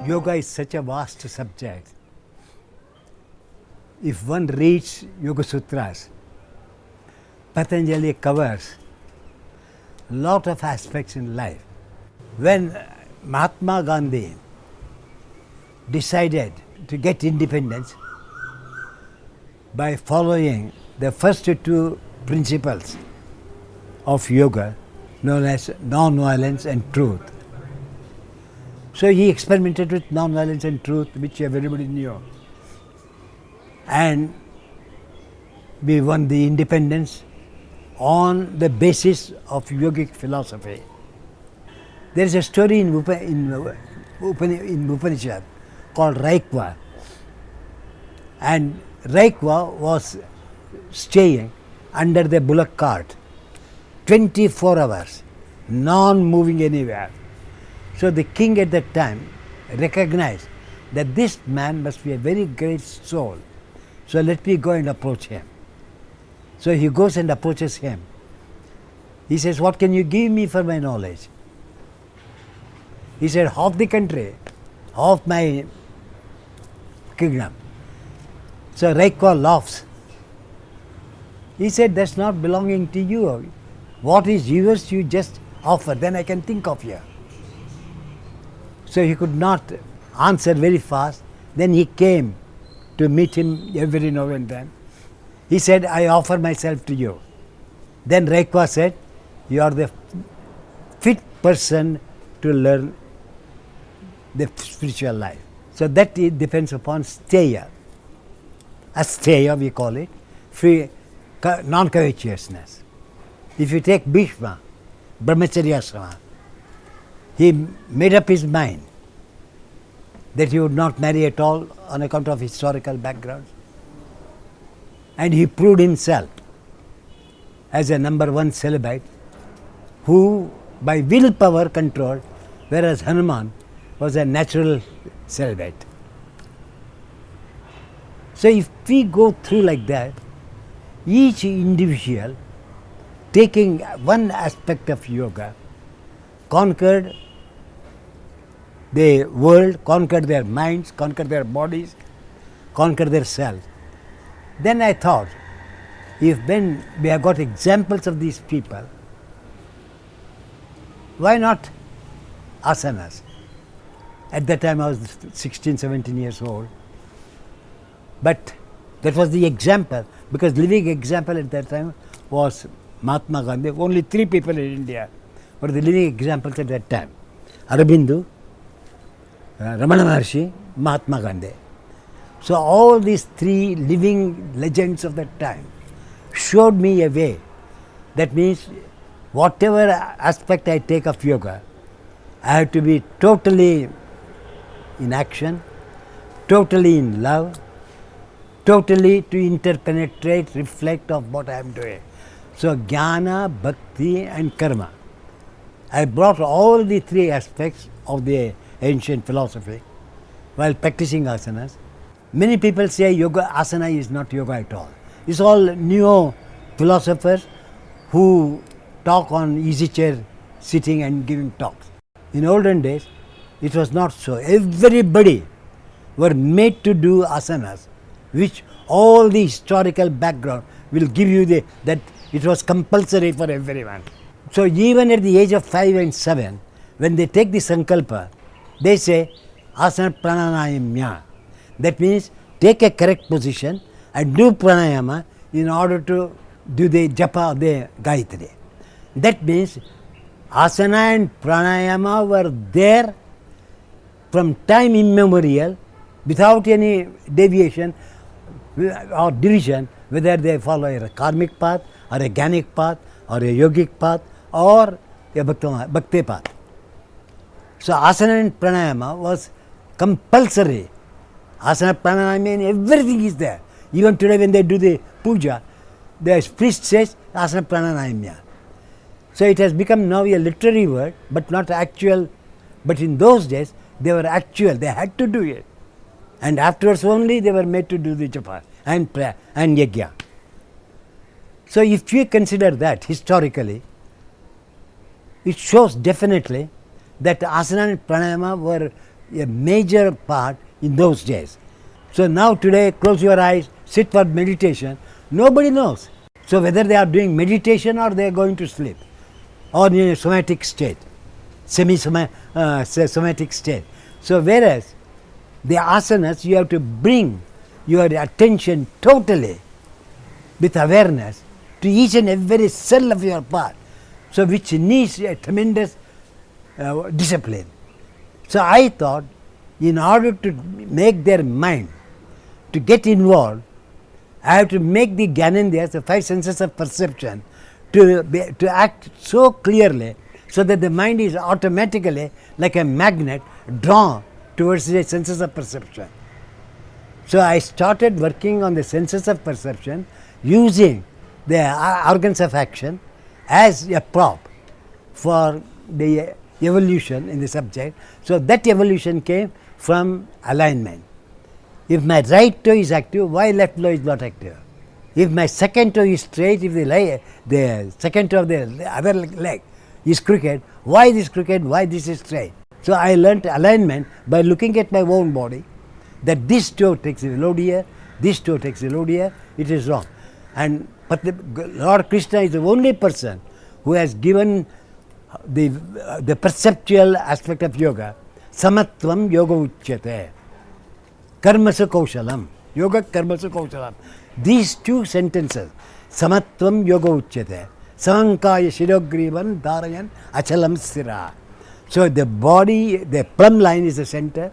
Yoga is such a vast subject. If one reads Yoga Sutras, Patanjali covers a lot of aspects in life. When Mahatma Gandhi decided to get independence by following the first two principles of yoga known as non-violence and truth. So he experimented with non-violence and truth, which everybody knew. And we won the independence on the basis of yogic philosophy. There is a story in Upanishad called Raikva. And Raikva was staying under the bullock cart 24 hours, non-moving anywhere. So the king at that time recognized that this man must be a very great soul. So let me go and approach him. So he goes and approaches him. He says, "What can you give me for my knowledge?" He said, "Half the country, half my kingdom." So Raikwa laughs. He said, "That's not belonging to you. What is yours, you just offer, then I can think of you." So he could not answer very fast. Then he came to meet him every now and then. He said, "I offer myself to you." Then Raikwa said, "You are the fit person to learn the spiritual life." So that it depends upon steya. Asteya we call it, free, non-covetousness. If you take Bhishma, Brahmacharyasrama, he made up his mind that he would not marry at all on account of historical background. And he proved himself as a number one celibate who by willpower controlled, whereas Hanuman was a natural celibate. So if we go through like that, each individual taking one aspect of yoga conquered the world, conquered their minds, conquered their bodies, conquered their self. Then I thought, if when we have got examples of these people, why not asanas? At that time I was 16, 17 years old. But that was the example, because living example at that time was Mahatma Gandhi. Only 3 people in India were the living examples at that time: Aurobindo, Ramana Maharshi, Mahatma Gandhi. So all these 3 living legends of that time showed me a way. That means whatever aspect I take of yoga, I have to be totally in action, totally in love, totally to interpenetrate, reflect of what I am doing. So jnana, bhakti and karma. I brought all the 3 aspects of the ancient philosophy while practicing asanas. Many people say yoga asana is not yoga at all. It's all neo philosophers who talk on easy chair sitting and giving talks. In olden days, it was not so. Everybody were made to do asanas, which all the historical background will give you that it was compulsory for everyone. So even at the age of 5 and 7, when they take the sankalpa, they say asana pranayamya. That means take a correct position and do pranayama in order to do the japa of the Gayatri. That means asana and pranayama were there from time immemorial without any deviation or division, whether they follow a karmic path or a jnanic path or a yogic path or a bhakti path. So asana and pranayama was compulsory. Asana, pranayama, mean everything is there. Even today when they do the puja, the priest says asana pranayama. So it has become now a literary word, but not actual. But in those days, they were actual. They had to do it. And afterwards only they were made to do the japa and prayer and yajna. So if you consider that historically, it shows definitely that asana and pranayama were a major part in those days. So now today, close your eyes, sit for meditation, nobody knows. So whether they are doing meditation or they are going to sleep or in a somatic state, somatic state. So whereas the asanas, you have to bring your attention totally with awareness to each and every cell of your part, so which needs a tremendous discipline. So I thought, in order to make their mind to get involved, I have to make the Gyanendriyas, the five senses of perception, to act so clearly, so that the mind is automatically like a magnet drawn towards the senses of perception. So I started working on the senses of perception using the organs of action as a prop for the evolution in the subject. So that evolution came from alignment. If my right toe is active, why left toe is not active? If my second toe is straight, if the second toe of the other leg is crooked, why this crooked, why this is straight? So I learnt alignment by looking at my own body, that this toe takes a load here, this toe takes a load here, it is wrong. But Lord Krishna is the only person who has given the perceptual aspect of yoga. Samatvam yoga uchyate. Karmasu kaushalam. Yoga karmasu kaushalam. These two sentences, samatvam yoga uchyate. Samankaya shirogrivan dharayan achalam sthira. So the body, the plumb line is the center.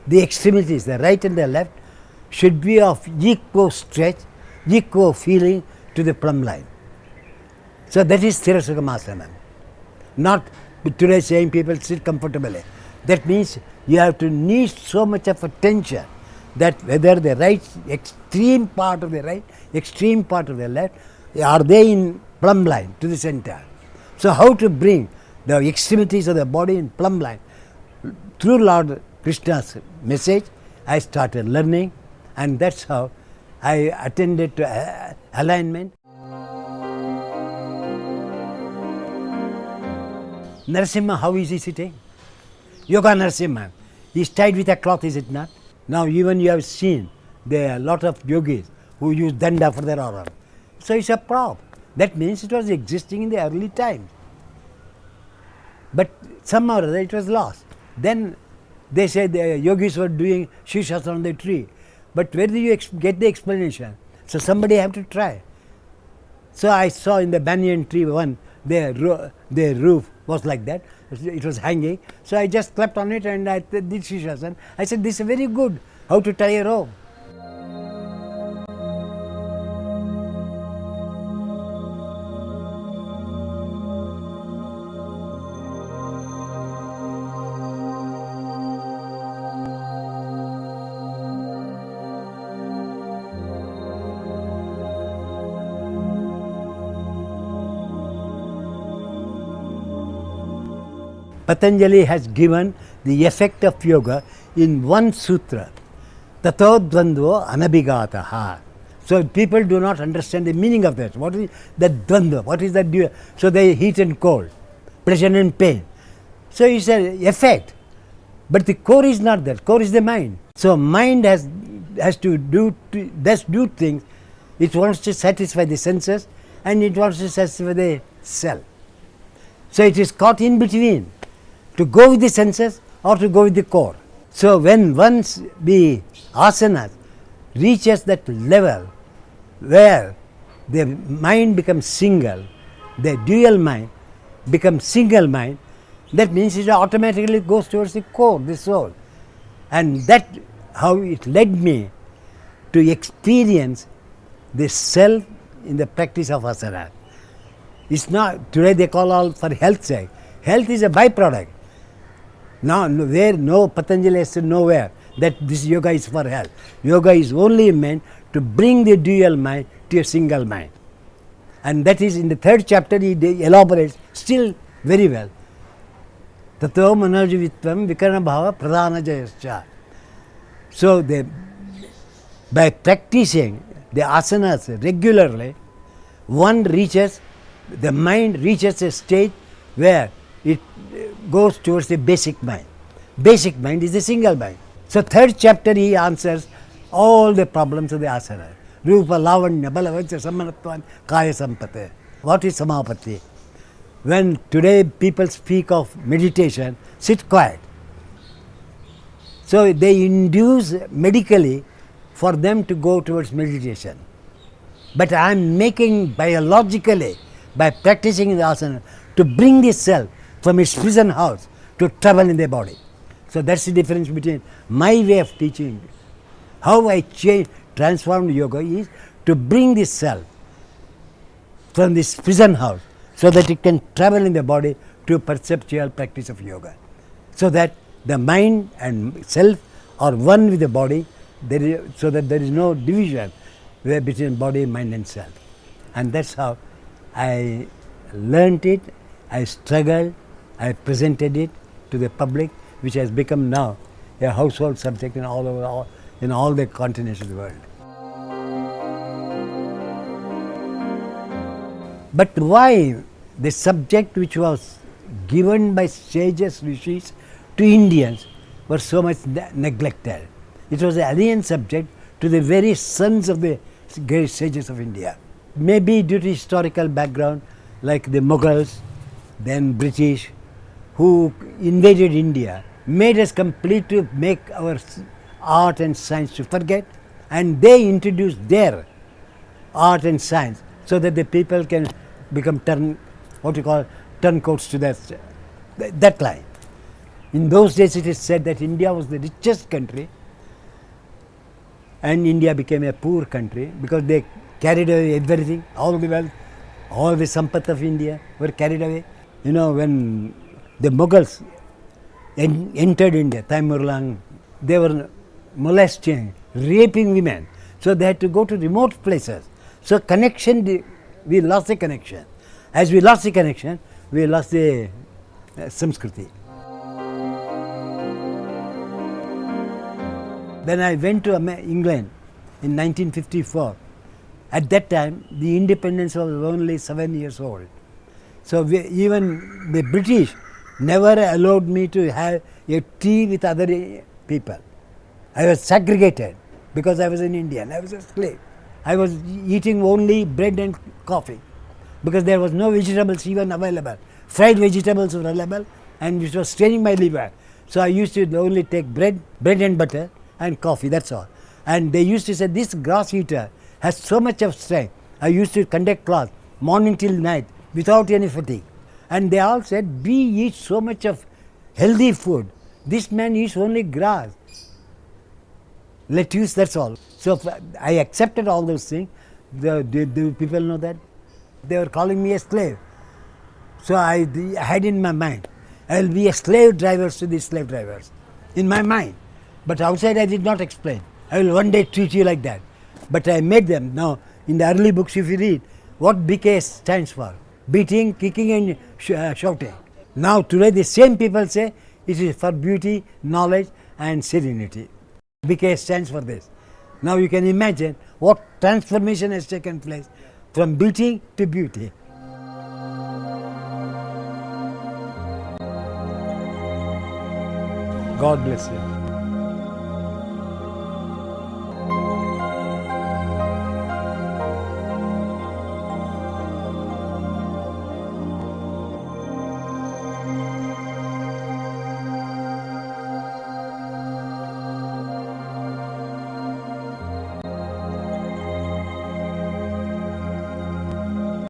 The extremities, the right and the left, should be of equal stretch, equal feeling to the plumb line. So that is Sthirasukhamasana. Not today saying people sit comfortably. That means you have to need so much of attention that whether the right, extreme part of the right, extreme part of the left, are they in plumb line to the center. So how to bring the extremities of the body in plumb line? Through Lord Krishna's message, I started learning, and that's how I attended to alignment. Narasimha, how is he sitting? Yoga Narasimha. He is tied with a cloth, is it not? Now even you have seen there are a lot of yogis who use danda for their arm. So it's a prop. That means it was existing in the early times. But somehow or other it was lost. Then they say the yogis were doing shishas on the tree. But where do you get the explanation? So somebody have to try. So I saw in the banyan tree one, the roof was like that. It was hanging. So I just clapped on it and I did shishasana. I said, this is very good. How to tie a rope? Patanjali has given the effect of yoga in one sutra, Tato Dvandvo Anabhigataha. So people do not understand the meaning of that. What is that dvandva? What is that? So they heat and cold, pleasure and pain. So it's an effect. But the core is not that. Core is the mind. So mind has to do things. It wants to satisfy the senses and it wants to satisfy the self. So it is caught in between, to go with the senses or to go with the core. So when once the asana reaches that level where the mind becomes single, the dual mind becomes single mind, that means it automatically goes towards the core, the soul. And that how it led me to experience the self in the practice of asana. It's not, today they call all for health sake. Health is a byproduct. Now, no Patanjali has said nowhere that this yoga is for health. Yoga is only meant to bring the dual mind to a single mind. And that is in the third chapter, he elaborates still very well. Tato manojivitvam vikarana bhava pradhana jayascha. So by practicing the asanas regularly, the mind reaches a state where it goes towards the basic mind. basic mind is a single mind. So third chapter he answers all the problems of the asana. Rupa, Lavanya, Balavacha, Samanatvan, Kaya Sampate. What is Samapati? When today people speak of meditation, sit quiet. So they induce medically for them to go towards meditation. But I am making biologically, by practicing the asana, to bring the self from its prison house to travel in the body. So that's the difference between my way of teaching. How I transformed yoga is to bring this self from this prison house so that it can travel in the body to perceptual practice of yoga. So that the mind and self are one with the body, so that there is no division between body, mind and self. And that's how I learnt it, I struggled, I presented it to the public, which has become now a household subject in all the continents of the world. But why the subject which was given by sages, rishis to Indians were so much neglected? It was an alien subject to the very sons of the great sages of India. Maybe due to historical background, like the Mughals, then British, who invaded India, made us completely make our art and science to forget, and they introduced their art and science so that the people can become turncoats to that line. In those days it is said that India was the richest country and India became a poor country because they carried away everything, all the wealth, all the sampat of India were carried away. You know, when the Mughals entered India, Taimurlang, they were molesting, raping women. So they had to go to remote places. So connection, we lost the connection. As we lost the connection, we lost the Samskriti. When I went to England in 1954, at that time the independence was only 7 years old. So even the British never allowed me to have a tea with other people. I was segregated because I was an Indian, I was a slave. I was eating only bread and coffee because there was no vegetables even available. Fried vegetables were available and it was straining my liver. So I used to only take bread and butter and coffee, that's all. And they used to say, this grass eater has so much of strength. I used to conduct class morning till night without any fatigue. And they all said, we eat so much of healthy food. This man eats only grass, lettuce, that's all. So I accepted all those things. Do people know that? They were calling me a slave. So I had in my mind, I will be a slave driver to these slave drivers, in my mind. But outside I did not explain. I will one day treat you like that. But I made them. Now, in the early books, if you read, what BKS stands for? Beating, kicking and shouting. Now today the same people say it is for beauty, knowledge and serenity. BKS stands for this. Now you can imagine what transformation has taken place from beating to beauty. God bless you.